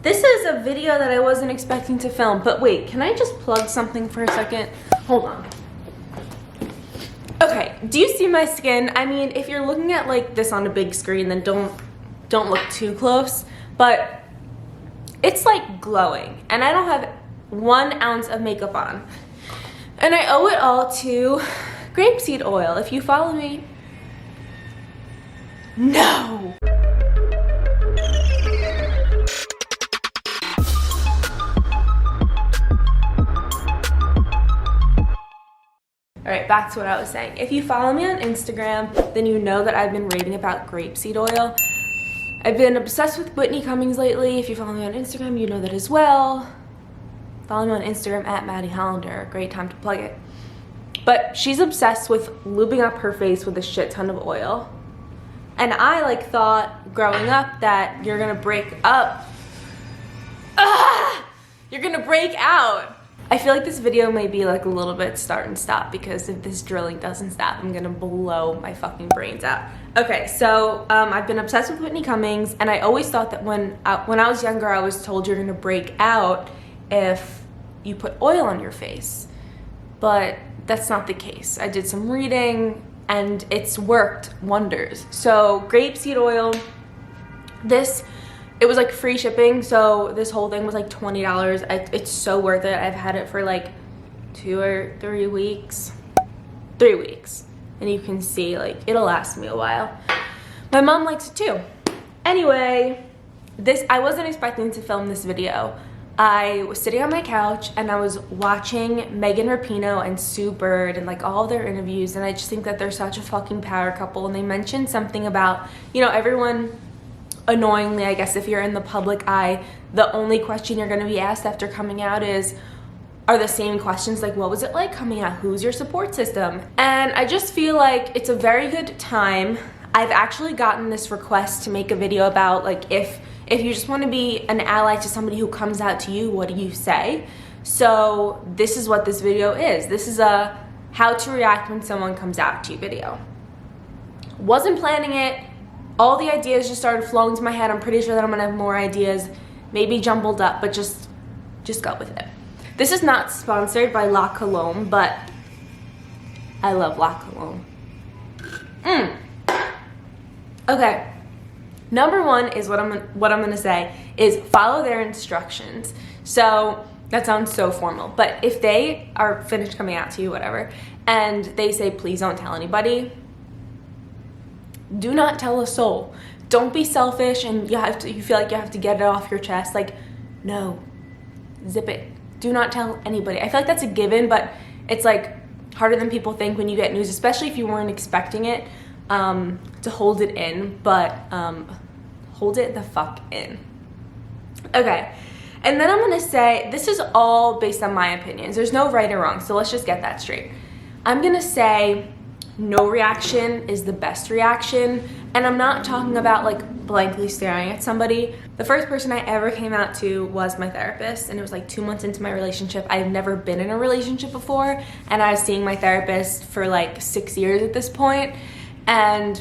This is a video that I wasn't expecting to film, but wait, can I just plug something for a second? Hold on. Okay, do you see my skin? I mean, if you're looking at like this on a big screen, then don't look too close, but it's like glowing, and I don't have 1 ounce of makeup on. And I owe it all to grapeseed oil. If you follow me, no. All right, back to what I was saying. If you follow me on Instagram, then you know that I've been raving about grapeseed oil. I've been obsessed with Whitney Cummings lately. If you follow me on Instagram, you know that as well. Follow me on Instagram at Maddy Hollander. Great time to plug it. But she's obsessed with lubing up her face with a shit ton of oil. And I like thought growing up that you're gonna break up. You're gonna break out. I feel like this video may be like a little bit start and stop, because if this drilling doesn't stop, I'm gonna blow my fucking brains out. Okay, so I've been obsessed with Whitney Cummings, and I always thought that when I was younger, I was told you're gonna break out if you put oil on your face. But that's not the case. I did some reading and it's worked wonders. So grapeseed oil, it was like free shipping, so this whole thing was like $20. It's so worth it. I've had it for like 2 or 3 weeks. 3 weeks. And you can see, like, it'll last me a while. My mom likes it too. Anyway, I wasn't expecting to film this video. I was sitting on my couch and I was watching Megan Rapinoe and Sue Bird and like all their interviews, and I just think that they're such a fucking power couple. And they mentioned something about, you know, everyone, annoyingly, I guess, if you're in the public eye, the only question you're going to be asked after coming out are the same questions, like, what was it like coming out? Who's your support system? And I just feel like it's a very good time. I've actually gotten this request to make a video about, like, if you just want to be an ally to somebody who comes out to you, what do you say? So this is what this video is. This is a how to react when someone comes out to you video. Wasn't planning it. All the ideas just started flowing to my head. I'm pretty sure that I'm gonna have more ideas, maybe jumbled up, but just go with it. This is not sponsored by La Cologne, but I love La Cologne. Okay, number one is what I'm gonna say is follow their instructions. So that sounds so formal, but if they are finished coming out to you, whatever, and they say, please don't tell anybody, do not tell a soul. Don't be selfish and you feel like you have to get it off your chest. Like, no, zip it. Do not tell anybody. I feel like that's a given, but it's like harder than people think when you get news, especially if you weren't expecting it, to hold it in, but hold it the fuck in. Okay, and then I'm gonna say, this is all based on my opinions. There's no right or wrong, so let's just get that straight. I'm gonna say no reaction is the best reaction, and I'm not talking about like blankly staring at somebody. The first person I ever came out to was my therapist, and it was like 2 months into my relationship. I've never been in a relationship before, and I was seeing my therapist for like 6 years at this point, and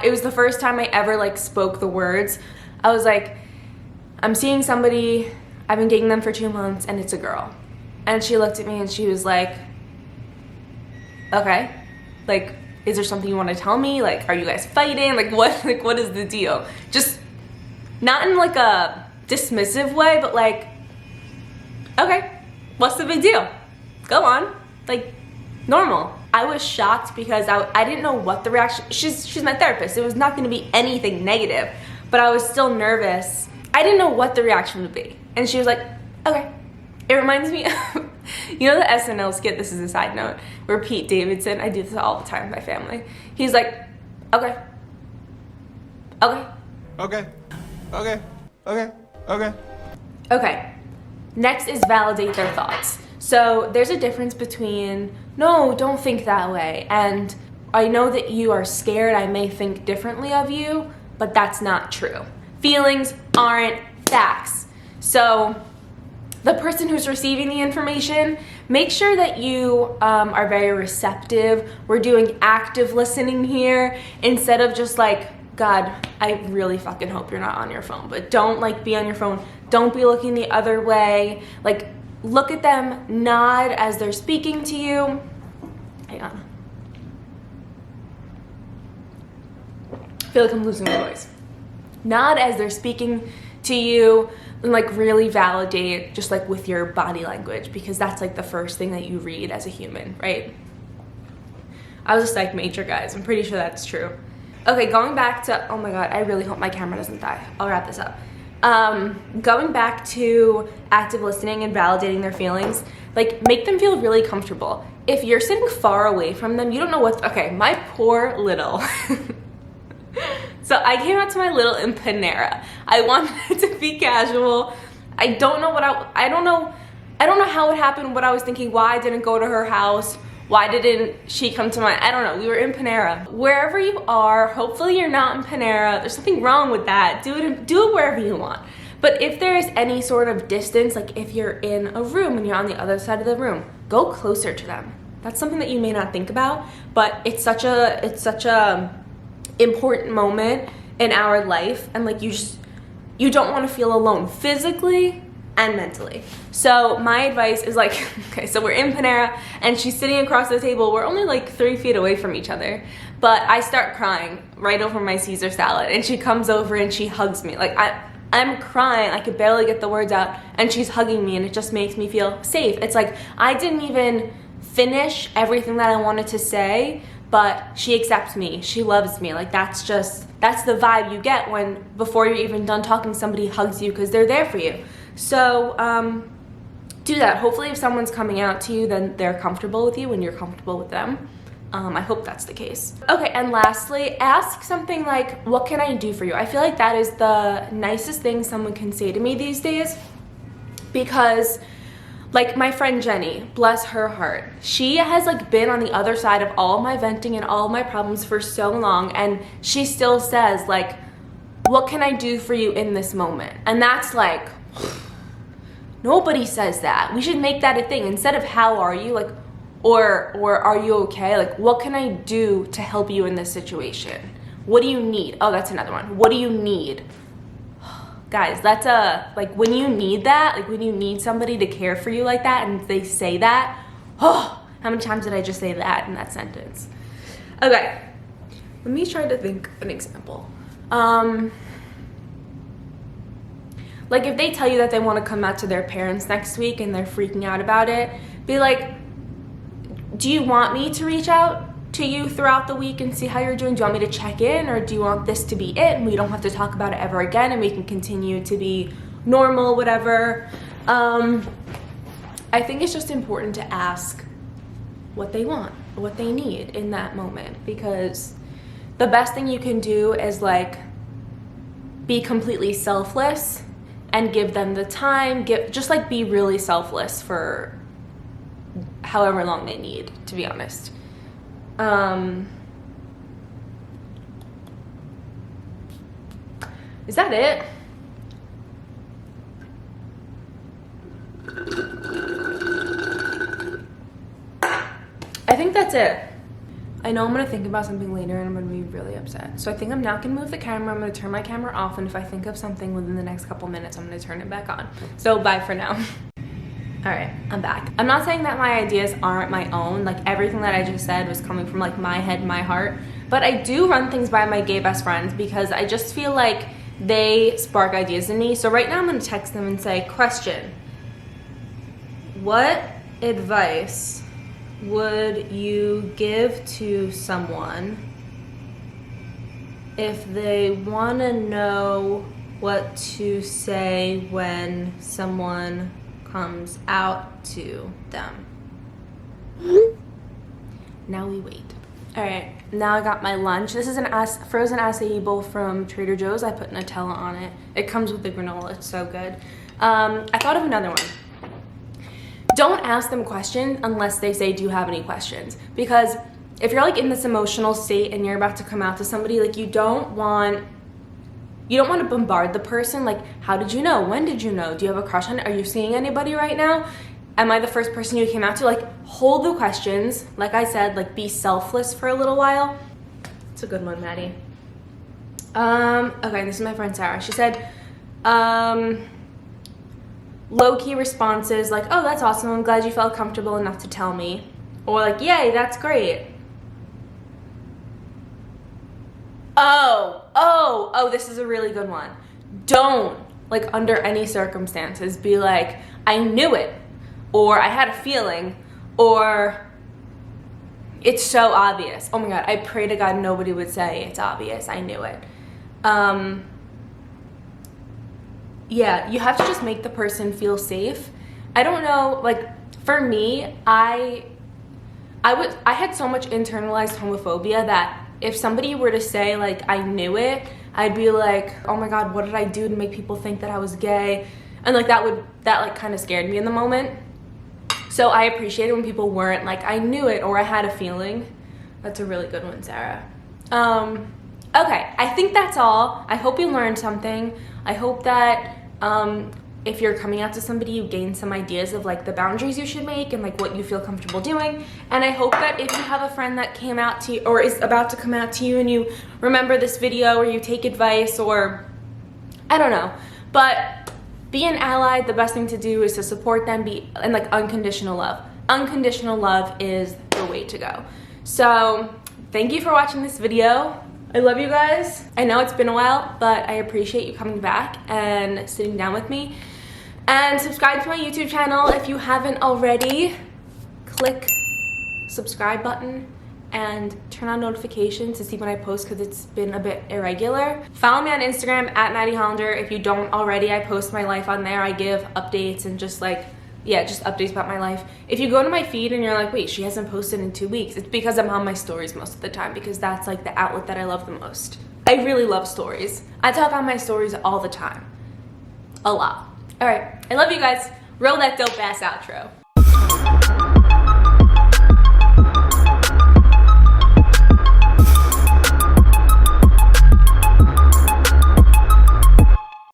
it was the first time I ever like spoke the words. I was like, I'm seeing somebody, I've been dating them for 2 months, and it's a girl. And she looked at me and she was like, okay, like, is there something you want to tell me? Like, are you guys fighting? Like, what is the deal? Just not in like a dismissive way, but like, okay, what's the big deal? Go on, like, normal. I was shocked because I didn't know what the reaction, she's my therapist. It was not gonna be anything negative, but I was still nervous. I didn't know what the reaction would be. And she was like, okay. It reminds me of, you know the SNL skit, this is a side note, where Pete Davidson, I do this all the time with my family, he's like, okay, okay. Okay, okay, okay, okay. Okay, next is validate their thoughts. So there's a difference between, no, don't think that way, and I know that you are scared, I may think differently of you, but that's not true. Feelings aren't facts. So the person who's receiving the information, make sure that you are very receptive. We're doing active listening here instead of just like God, I really fucking hope you're not on your phone, but don't like be on your phone. Don't be looking the other way. Like, look at them, nod as they're speaking to you. Hang on. I feel like I'm losing my voice. Nod as they're speaking to you, and like really validate just like with your body language, because that's like the first thing that you read as a human, right? I was a psych major, guys. I'm pretty sure that's true. Okay, going back to, oh my God, I really hope my camera doesn't die. I'll wrap this up. Going back to active listening and validating their feelings, like make them feel really comfortable. If you're sitting far away from them, you don't know what's, okay, my poor little. So I came out to my little in Panera. I wanted it to be casual. I don't know I don't know how it happened, what I was thinking, why I didn't go to her house. Why didn't she come to mine? I don't know. We were in Panera. Wherever you are, hopefully you're not in Panera. There's something wrong with that. Do it wherever you want. But if there's any sort of distance, like if you're in a room and you're on the other side of the room, go closer to them. That's something that you may not think about, but it's such a important moment in our life, and like you don't want to feel alone physically and mentally. So my advice is like, okay, so we're in Panera and she's sitting across the table. We're only like 3 feet away from each other, but I start crying right over my Caesar salad, and she comes over and she hugs me. Like I'm crying, I could barely get the words out, and she's hugging me, and it just makes me feel safe. It's like I didn't even finish everything that I wanted to say, but she accepts me, she loves me. Like that's the vibe you get when before you're even done talking, somebody hugs you because they're there for you. So do that. Hopefully if someone's coming out to you, then they're comfortable with you and you're comfortable with them. I hope that's the case. Okay, and lastly, ask something like, what can I do for you? I feel like that is the nicest thing someone can say to me these days, because like my friend Jenny, bless her heart, she has like been on the other side of all my venting and all my problems for so long, and she still says like, what can I do for you in this moment? And that's like, nobody says that. We should make that a thing. Instead of how are you, like, or are you okay? Like, what can I do to help you in this situation? What do you need? Oh, that's another one. What do you need? Guys, that's like when you need that, like when you need somebody to care for you like that and they say that, oh, how many times did I just say that in that sentence? Okay, let me try to think of an example. Like if they tell you that they want to come out to their parents next week and they're freaking out about it, be like, do you want me to reach out to you throughout the week and see how you're doing? Do you want me to check in, or do you want this to be it and we don't have to talk about it ever again and we can continue to be normal, whatever? I think it's just important to ask what they want, what they need in that moment, because the best thing you can do is like be completely selfless and give them the time, just like be really selfless for however long they need, to be honest. Is that it? I think that's it. I know I'm gonna think about something later and I'm gonna be really upset. So I think I'm not gonna move the camera. I'm gonna turn my camera off, and if I think of something within the next couple minutes, I'm gonna turn it back on. So bye for now. All right, I'm back. I'm not saying that my ideas aren't my own. Like everything that I just said was coming from like my head, my heart. But I do run things by my gay best friends because I just feel like they spark ideas in me. So right now I'm gonna text them and say, question, what advice would you give to someone if they wanna know what to say when someone comes out to them? Now we wait. All right, now I got my lunch. This is an frozen acai bowl from Trader Joe's. I put Nutella on it. It comes with the granola, it's so good. I thought of another one. Don't ask them questions unless they say, do you have any questions? Because if you're like in this emotional state and you're about to come out to somebody, like you don't want to bombard the person. Like, how did you know? When did you know? Do you have a crush on it? Are you seeing anybody right now? Am I the first person you came out to? Like, hold the questions. Like I said, like be selfless for a little while. It's a good one, Maddie. Okay, this is my friend Sarah. She said, low-key responses like, oh, that's awesome, I'm glad you felt comfortable enough to tell me. Or like, yay, that's great. Oh, this is a really good one. Don't, like, under any circumstances be like, I knew it, or I had a feeling, or it's so obvious. Oh my God, I pray to God nobody would say it's obvious, I knew it. Yeah, you have to just make the person feel safe. I don't know, like, for me, I had so much internalized homophobia that if somebody were to say, like, I knew it, I'd be like, oh my God, what did I do to make people think that I was gay? And like that kind of scared me in the moment. So I appreciate it when people weren't like, I knew it, or I had a feeling. That's a really good one, Sarah. Okay, I think that's all. I hope you learned something. I hope that if you're coming out to somebody, you gain some ideas of like the boundaries you should make and like what you feel comfortable doing. And I hope that if you have a friend that came out to you or is about to come out to you and you remember this video, or you take advice, or I don't know, but be an ally. The best thing to do is to support them, and like unconditional love. Unconditional love is the way to go. So thank you for watching this video. I love you guys. I know it's been a while, but I appreciate you coming back and sitting down with me. And subscribe to my YouTube channel if you haven't already. Click subscribe button and turn on notifications to see when I post, because it's been a bit irregular. Follow me on Instagram at Maddy Hollander if you don't already. I post my life on there. I give updates and just like, yeah, just updates about my life. If you go to my feed and you're like, wait, she hasn't posted in 2 weeks, it's because I'm on my stories most of the time, because that's like the outlet that I love the most. I really love stories. I talk on my stories all the time. A lot. All right, I love you guys. Roll that dope ass outro.